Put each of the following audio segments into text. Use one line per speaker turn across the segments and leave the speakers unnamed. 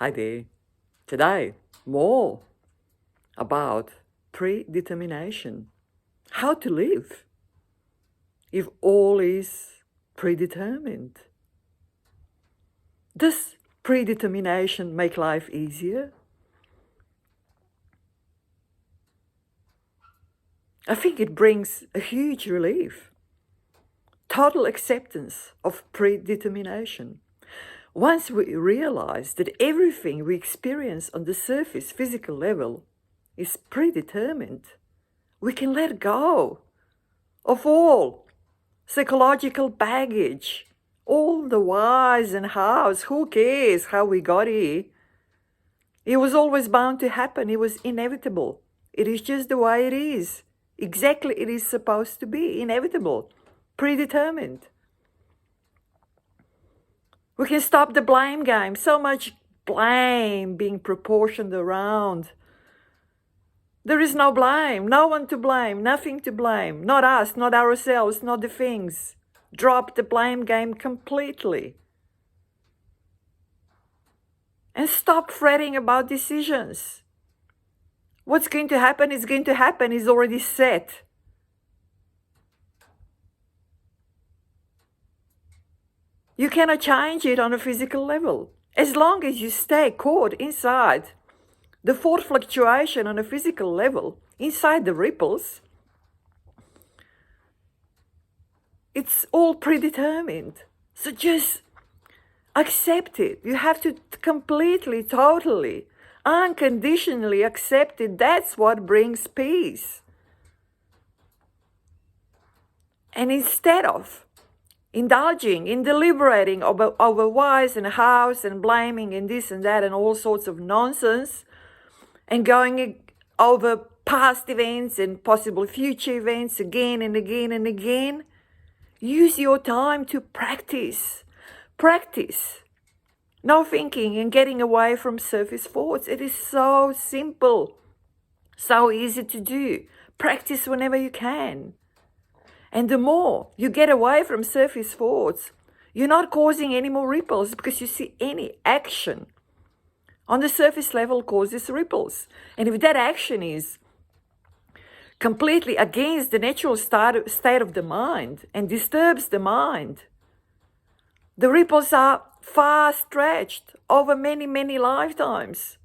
Hi there. Today, more about predetermination. How to live if all is predetermined. Does predetermination make life easier? I think it brings a huge relief. Total acceptance of predetermination. Once we realize that everything we experience on the surface physical level is predetermined, we can let go of all psychological baggage, all the whys and hows. Who cares how we got here? It was always bound to happen. It was inevitable. It is just the way it is. Exactly it is supposed to be. Inevitable. Predetermined. We can stop the blame game. So much blame being proportioned around. There is no blame, no one to blame, nothing to blame. Not us, not ourselves, not the things. Drop the blame game completely. And stop fretting about decisions. What's going to happen is going to happen, is already set. You cannot change it on a physical level. As long as you stay caught inside the thought fluctuation on a physical level, inside the ripples, it's all predetermined. So just accept it. You have to completely, totally, unconditionally accept it. That's what brings peace. And instead of indulging in deliberating over whys and hows and blaming and this and that and all sorts of nonsense, and going over past events and possible future events again and again and again, use your time to practice. Practice. No thinking and getting away from surface thoughts. It is so simple, so easy to do. Practice whenever you can. And the more you get away from surface thoughts, you're not causing any more ripples, because you see any action on the surface level causes ripples. And if that action is completely against the natural state of the mind and disturbs the mind, the ripples are far stretched over many, many lifetimes.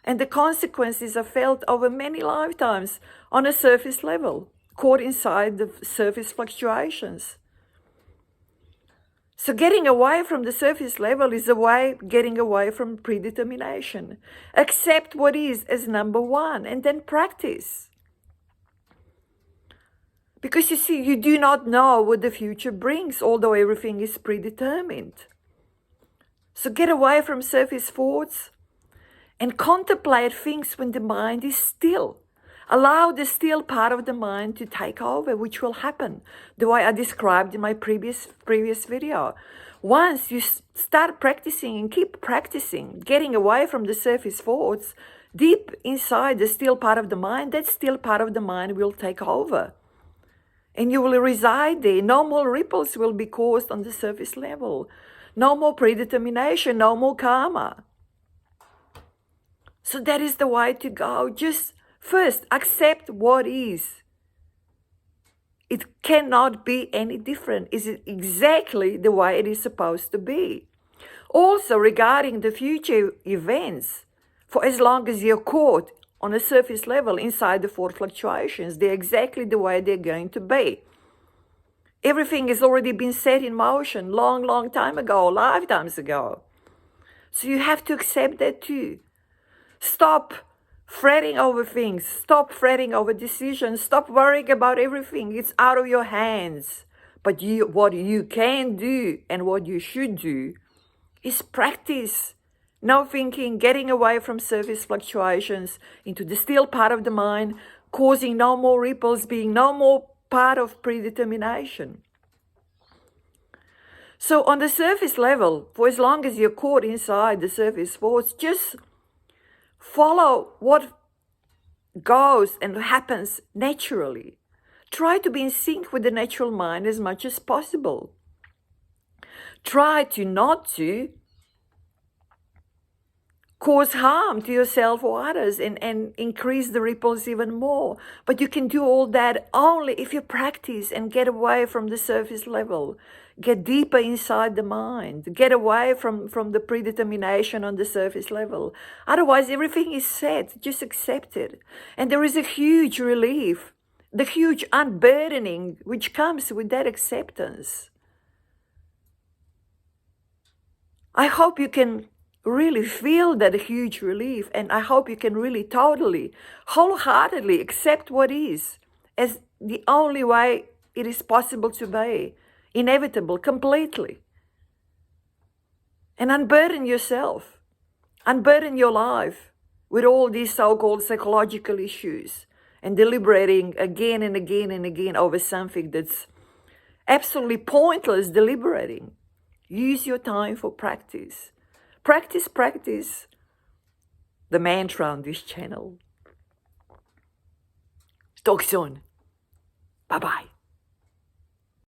And the consequences are felt over many lifetimes on a surface level, caught inside the surface fluctuations. So getting away from the surface level is getting away from predetermination. Accept what is as number one and then practice. Because you see, you do not know what the future brings, although everything is predetermined. So get away from surface thoughts and contemplate things when the mind is still. Allow the still part of the mind to take over, which will happen the way I described in my previous video. Once you start practicing and keep practicing, getting away from the surface thoughts, deep inside the still part of the mind, that still part of the mind will take over. And you will reside there. No more ripples will be caused on the surface level. No more predetermination, no more karma. So that is the way to go. Just first, accept what is. It cannot be any different. It's exactly the way it is supposed to be. Also, regarding the future events, for as long as you're caught on a surface level inside the thought fluctuations, they're exactly the way they're going to be. Everything has already been set in motion long, long time ago, lifetimes ago. So you have to accept that too. Stop fretting over things. Stop fretting over decisions. Stop worrying about everything. It's out of your hands. But what you can do and what you should do is practice. No thinking, getting away from surface fluctuations into the still part of the mind, causing no more ripples, being no more part of predetermination. So on the surface level, for as long as you're caught inside the surface thoughts, just follow what goes and happens naturally. Try to be in sync with the natural mind as much as possible. Try to not to cause harm to yourself or others and increase the ripples even more. But you can do all that only if you practice and get away from the surface level. Get deeper inside the mind. Get away from the predetermination on the surface level. Otherwise, everything is set. Just accept it. And there is a huge relief, the huge unburdening which comes with that acceptance. I hope you can really feel that huge relief, and I hope you can really totally, wholeheartedly accept what is as the only way it is possible to be. Inevitable, completely. And unburden yourself. Unburden your life with all these so-called psychological issues and deliberating again and again and again over something that's absolutely pointless deliberating. Use your time for practice. Practice the mantra on this channel. Talk soon. Bye-bye.